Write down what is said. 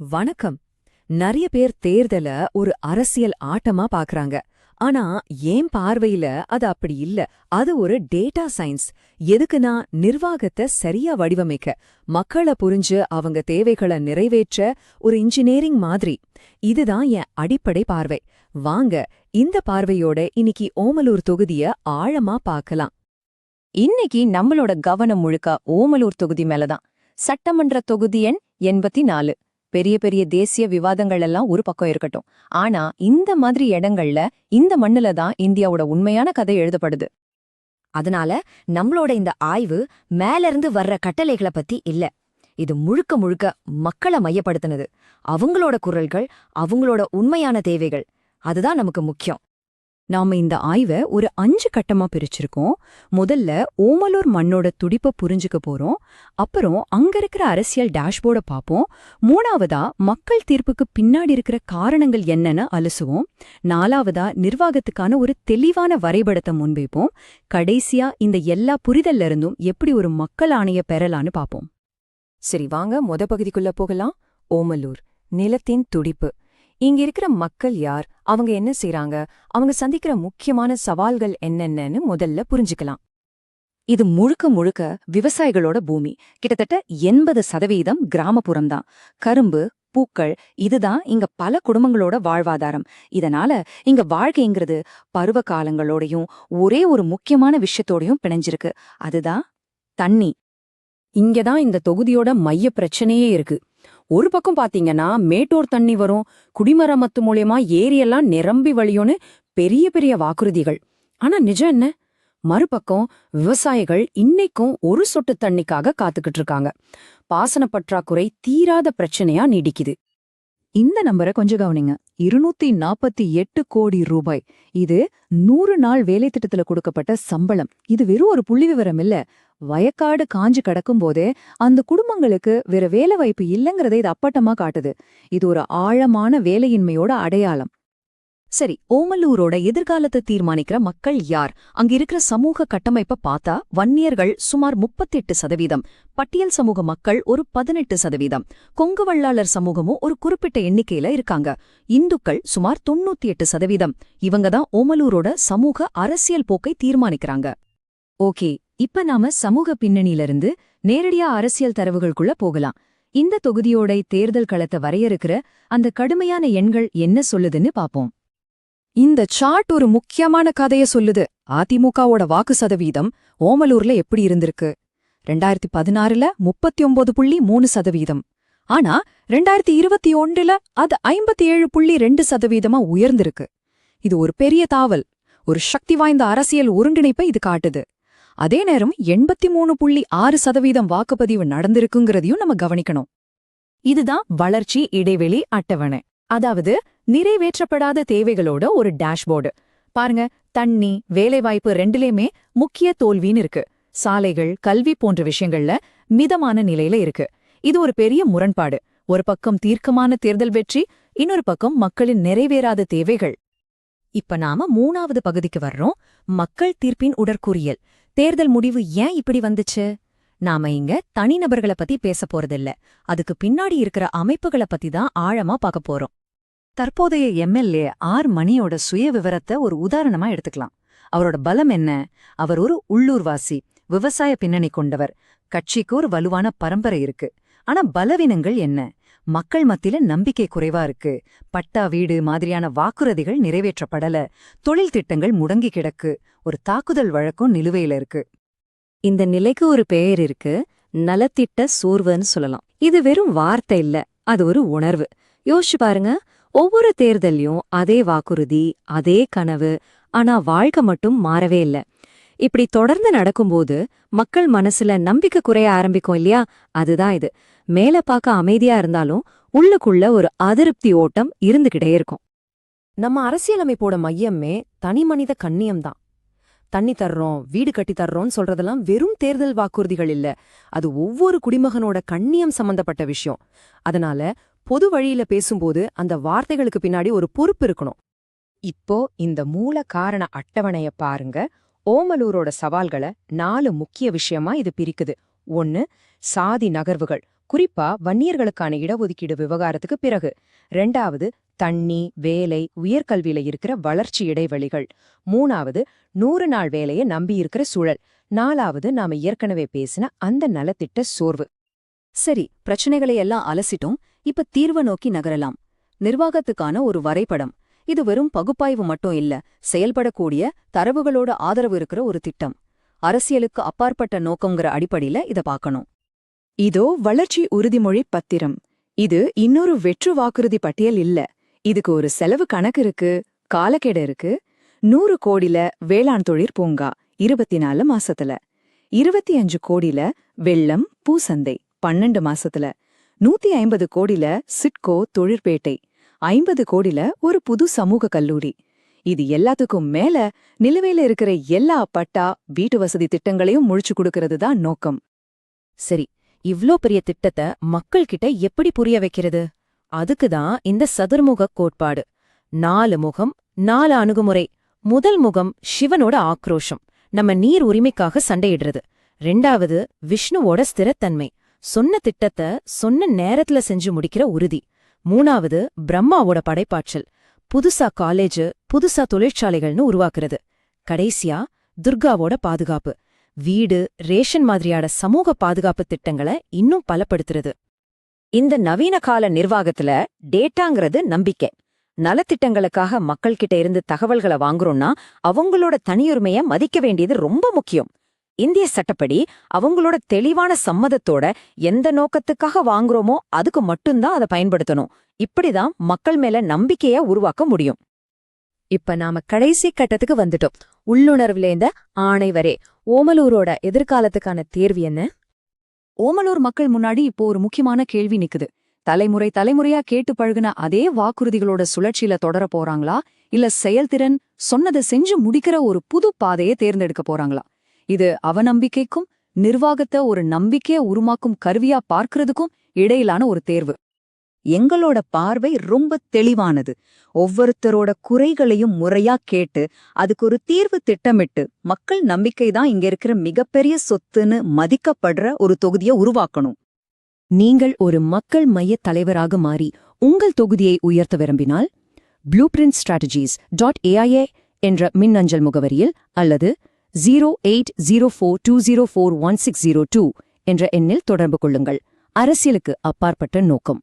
வணக்கம். நெறைய பேர் தேர்தல ஒரு அரசியல் ஆட்டமா பாக்குறாங்க. ஆனா ஏன் பார்வையில அது அப்படி இல்ல. அது ஒரு டேட்டா சயின்ஸ். எதுக்குன்னா நிர்வாகத்தை சரியா வடிவமைக்க, மக்கள புரிஞ்சு அவங்க தேவைகள நிறைவேற்ற ஒரு இன்ஜினியரிங் மாதிரி. இதுதான் என் அடிப்படை பார்வை. வாங்க இந்த பார்வையோட இன்னைக்கு ஓமலூர் தொகுதிய ஆழமா பார்க்கலாம். இன்னைக்கு நம்மளோட கவனம் முழுக்க ஓமலூர் தொகுதி மேலதான். சட்டமன்ற தொகுதி எண் 84. பெரிய பெரிய தேசிய விவாதங்கள் எல்லாம் ஒரு பக்கம் இருக்கட்டும். ஆனா இந்த மாதிரி இடங்கள்ல இந்த மண்ணுல தான் இந்தியாவோட உண்மையான கதை எழுதப்படுது. அதனால நம்மளோட இந்த ஆய்வு மேல இருந்து வர்ற கட்டளைகளை பத்தி இல்ல. இது முழுக்க முழுக்க மக்களை மையப்படுத்தினது. அவங்களோட குரல்கள், அவங்களோட உண்மையான தேவைகள். அதுதான் நமக்கு முக்கியம். நாம இந்த ஆய்வை ஒரு 5 கட்டமா பிரிச்சிருக்கோம். முதல்ல ஓமலூர் மண்ணோட துடிப்பை புரிஞ்சுக்க போறோம். அப்புறம் அங்க இருக்கிற அரசியல் டேஷ்போர்டை பார்ப்போம். மூணாவதா மக்கள் தீர்ப்புக்கு பின்னாடி இருக்கிற காரணங்கள் என்னன்னு அலசுவோம். நாலாவதா நிர்வாகத்துக்கான ஒரு தெளிவான வரைபடத்தை முன்வைப்போம். கடைசியா இந்த எல்லா புரிதல்ல இருந்தும் எப்படி ஒரு மக்கள் ஆணைய பெறலான்னு பார்ப்போம். சரி, வாங்க பகுதிக்குள்ள போகலாம். ஓமலூர், நிலத்தின் துடிப்பு. இங்க இருக்கிற மக்கள் யார், அவங்க என்ன செய்றாங்க, அவங்க சந்திக்கிற முக்கியமான சவால்கள் என்னென்னு முதல்ல புரிஞ்சுக்கலாம். இது முழுக்க முழுக்க விவசாயிகளோட பூமி. கிட்டத்தட்ட 80% கிராமப்புறம்தான். கரும்பு, பூக்கள், இதுதான் இங்க பல குடும்பங்களோட வாழ்வாதாரம். இதனால இங்க வாழ்க்கைங்கிறது பருவ காலங்களோடையும் ஒரே ஒரு முக்கியமான விஷயத்தோடையும் பிணைஞ்சிருக்கு. அதுதான் தண்ணி. இங்கதான் இந்த தொகுதியோட மைய பிரச்சனையே இருக்கு. ஒரு பக்கம் பாத்தீங்கன்னா மேட்டூர் தண்ணி வரும், குடிமராமத்து மூலியமா ஏரியெல்லாம் நிரம்பி வழியோன்னு பெரிய பெரிய வாக்குறுதிகள். ஆனா நிஜம் என்ன? மறுபக்கம் விவசாயிகள் இன்னைக்கும் ஒரு சொட்டு தண்ணிக்காக காத்துக்கிட்டு இருக்காங்க. பாசன பற்றாக்குறை தீராத பிரச்சனையா நீடிக்குது. இந்த நம்பரை கொஞ்சம் கவனிங்க. 248 கோடி ரூபாய். இது 100 நாள் வேலை திட்டத்துல கொடுக்கப்பட்ட சம்பளம். இது வெறும் ஒரு புள்ளி விவரம் இல்ல. வயக்காடு காஞ்சு கிடக்கும் போதே அந்த குடும்பங்களுக்கு வேற வேலை வாய்ப்பு இல்லைங்கிறத இது அப்பட்டமா காட்டுது. இது ஒரு ஆழமான வேலையின்மையோட அடையாளம். சரி, ஓமலூரோட எதிர்காலத்தை தீர்மானிக்கிற மக்கள் யார்? அங்க இருக்கிற சமூக கட்டமைப்பை பார்த்தா வன்னியர்கள் சுமார் 38%, பட்டியல் சமூக மக்கள் ஒரு 18%, கொங்கு வள்ளாளர் சமூகமும் ஒரு குறிப்பிட்ட எண்ணிக்கையில இருக்காங்க. இந்துக்கள் சுமார் 98%. இவங்கதான் ஓமலூரோட சமூக அரசியல் போக்கை தீர்மானிக்கிறாங்க. ஓகே, இப்ப நாம சமூக பின்னணியிலிருந்து நேரடியா அரசியல் தரவுகளுக்குள்ள போகலாம். இந்த தொகுதியோட தேர்தல் களத்தை வரையறுக்கிற அந்த கடுமையான எண்கள் என்ன சொல்லுதுன்னு பாப்போம். இந்த சார்ட் ஒரு முக்கியமான கதைய சொல்லுது. அதிமுகவோட வாக்கு சதவீதம் ஓமலூர்ல எப்படி இருந்திருக்கு? 2016ல 39.3%. ஆனா 2021ல அது 57.2% உயர்ந்திருக்கு. இது ஒரு பெரிய தாவல். ஒரு சக்தி வாய்ந்த அரசியல் ஒருங்கிணைப்பை இது காட்டுது. அதே நேரம் 83.6% வாக்குப்பதிவு நடந்திருக்குங்கிறதையும் நம்ம கவனிக்கணும். இதுதான் வளர்ச்சி இடைவெளி அட்டவணை. அதாவது நிறைவேற்றப்படாத தேவைகளோட ஒரு டேஷ்போர்டு. பாருங்க, தண்ணி, வேலைவாய்ப்பு ரெண்டுலயுமே முக்கிய தோல்வின்னு இருக்கு. சாலைகள், கல்வி போன்ற விஷயங்கள்ல மிதமான நிலையில இருக்கு. இது ஒரு பெரிய முரண்பாடு. ஒரு பக்கம் தீர்க்கமான தேர்தல் வெற்றி, இன்னொரு பக்கம் மக்களின் நிறைவேறாத தேவைகள். இப்ப நாம 3வது பகுதிக்கு வர்றோம். மக்கள் தீர்ப்பின் உடற்கூறியல். தேர்தல் முடிவு ஏன் இப்படி வந்துச்சு? நாம இங்க தனிநபர்களை பத்தி பேச போறதில்ல. அதுக்கு பின்னாடி இருக்கிற அமைப்புகளை பத்தி தான் ஆழமா பார்க்க போறோம். தற்போதைய எம்எல்ஏ ஆர் மணியோட சுய விவரத்தை ஒரு உதாரணமா எடுத்துக்கலாம். அவரோட பலம் என்ன? அவர் ஒரு உள்ளூர்வாசி, விவசாய பின்னணி கொண்டவர். கட்சிக்கு ஒரு வலுவான பரம்பரை இருக்கு. ஆனா பலவீனங்கள் என்ன? மக்கள் மத்தியில நம்பிக்கை குறைவா இருக்கு. பட்டா வீடு மாதிரியான வாக்குறுதிகள் நிறைவேற்றப்படல. தொழில் திட்டங்கள் முடங்கி கிடக்கு. ஒரு தாக்குதல் வழக்கும் நிலுவையில இருக்கு. இந்த நிலைக்கு ஒரு பெயர் இருக்கு, நலத்திட்ட சோர்வுன்னு சொல்லலாம். இது வெறும் வார்த்தை இல்ல, அது ஒரு உணர்வு. யோசிச்சு பாருங்க, ஒவ்வொரு தேர்தலையும் அதே வாக்குறுதி, அதே கனவு, ஆனா வாழ்க்கை மட்டும் மாறவே இல்ல. இப்படி தொடர்ந்து நடக்கும்போது மக்கள் மனசுல நம்பிக்கை குறைய ஆரம்பிக்கும் இல்லையா? அதுதான் இது. மேல பார்க்க அமைதியா இருந்தாலும் உள்ளுக்குள்ள ஒரு அதிருப்தி ஓட்டம் இருந்துகிட்டே இருக்கும். நம்ம அரசியலமைப்போட மையமே தனிமனித கண்ணியம்தான். தண்ணி தர்றோம், வீடு கட்டி தர்றோம்னு சொல்றதெல்லாம் வெறும் தேர்தல் வாக்குறுதிகள் இல்ல. அது ஒவ்வொரு குடிமகனோட கண்ணியம் சம்பந்தப்பட்ட விஷயம். அதனால பொது வழியில பேசும்போது அந்த வார்த்தைகளுக்கு பின்னாடி ஒரு பொறுப்பு இருக்கணும். இப்போ இந்த மூல காரண அட்டவணைய பாருங்க. ஓமலூரோட சவால்களை 4 முக்கிய விஷயமா இது பிரிக்குது. 1, சாதி நகர்வுகள். குறிப்பா வன்னியர்களுக்கான இடஒதுக்கீடு விவகாரத்துக்கு பிறகு. 2வது தண்ணி, வேலை, உயர்கல்வியில இருக்கிற வளர்ச்சி இடைவெளிகள். 3வது 100 நாள் வேலையை நம்பியிருக்கிற சூழல். 4வது நாம ஏற்கனவே பேசின அந்த நலத்திட்ட சோர்வு. சரி, பிரச்சனைகளை எல்லாம் அலசிட்டோம். இப்ப தீர்வை நோக்கி நகரலாம். நிர்வாகத்துக்கான ஒரு வரைபடம். இது வெறும் பகுப்பாய்வு மட்டும் இல்ல, செயல்படக்கூடிய தரவுகளோட ஆதரவு இருக்கிற ஒரு திட்டம். அரசியலுக்கு அப்பாற்பட்ட நோக்கங்கிற அடிப்படையில இத பார்க்கணும். இதோ வளர்ச்சி உறுதிமொழி பத்திரம். இது இன்னொரு வெற்று வாக்குறுதி பட்டியல் இல்ல. இதுக்கு ஒரு செலவு கணக்கு இருக்கு, காலக்கெடு இருக்கு. 100 கோடில வேளாண் தொழிற் பூங்கா 24 மாசத்துல, 25 கோடில வெள்ளம் பூசந்தை 12 மாசத்துல, 150 கோடில சிட்கோ தொழிற்பேட்டை, 50 கோடில ஒரு புது சமூக கல்லூரி. இது எல்லாத்துக்கும் மேல நிலுவையில இருக்கிற எல்லா பட்டா, வீட்டு வசதி திட்டங்களையும் முழிச்சு கொடுக்கறது தான் நோக்கம். சரி, இவ்ளோ பெரிய திட்டத்தை மக்கள் கிட்ட எப்படி புரிய வைக்கிறது? அதுக்குதான் இந்த சதுர்முக கோட்பாடு. 4 முகம், 4 அணுகுமுறை. முதல் முகம் சிவனோட ஆக்ரோஷம், நம்ம நீர் உரிமைக்காக சண்டையிடுறது. 2வது விஷ்ணுவோட ஸ்திரத்தன்மை, சொன்ன திட்டத்தை சொன்ன நேரத்துல செஞ்சு முடிக்கிற உறுதி. 3வது பிரம்மாவோட படைப்பாற்றல், புதுசா காலேஜ், புதுசா தொழிற்சாலைகள்னு உருவாக்குறது. கடைசியா துர்காவோட பாதுகாப்பு, வீடு, ரேஷன் மாதிரியான சமூக பாதுகாப்பு திட்டங்களை இன்னும் பலப்படுத்துறது. இந்த நவீன கால நிர்வாகத்துல டேட்டாங்கிறது நம்பிக்கை. நலத்திட்டங்களுக்காக மக்கள்கிட்ட இருந்து தகவல்களை வாங்குறோம்னா அவங்களோட தனியுரிமைய மதிக்க வேண்டியது ரொம்ப முக்கியம். இந்திய சட்டப்படி அவங்களோட தெளிவான சம்மதத்தோட எந்த நோக்கத்துக்காக வாங்குறோமோ அதுக்கு மட்டும்தான் அதை பயன்படுத்தணும். இப்படிதான் மக்கள் மேல நம்பிக்கைய உருவாக்க முடியும். இப்ப நாம கடைசி கட்டத்துக்கு வந்துட்டோம். உள்ளுணர்வுலேந்த ஆணை வரை ஓமலூரோட எதிர்காலத்துக்கான தேர்வு என்ன? ஓமலூர் மக்கள் முன்னாடி இப்போ ஒரு முக்கியமான கேள்வி நிக்குது. தலைமுறையா கேட்டு பழகுன அதே வாக்குறுதிகளோட சுழற்சியில தொடர போறாங்களா, இல்ல செயல்திறன், சொன்னதை செஞ்சு முடிக்கிற ஒரு புது பாதையை தேர்ந்தெடுக்க போறாங்களா? இது அவநம்பிக்கைக்கும் நிர்வாகத்தை ஒரு நம்பிக்கைய உருமாக்கும் கருவியா பார்க்கறதுக்கும் இடையிலான ஒரு தேர்வு. எங்களோட பார்வை ரொம்ப தெளிவானது. ஒவ்வொருத்தரோட குறைகளையும் முறையா கேட்டு அதுக்கு ஒரு தீர்வு திட்டமிட்டு மக்கள் நம்பிக்கை தான் இங்க இருக்கிற மிகப்பெரிய சொத்துன்னு மதிக்கப்படுற ஒரு தொகுதியை உருவாக்கணும். நீங்கள் ஒரு மக்கள் மைய தலைவராக மாறி உங்கள் தொகுதியை உயர்த்த விரும்பினால் blueprintstrategies.aia என்ற மின்னஞ்சல் முகவரியில் அல்லது 080420416002 என்ற எண்ணில் தொடர்பு கொள்ளுங்கள். அரசியலுக்கு அப்பாற்பட்ட நோக்கம்.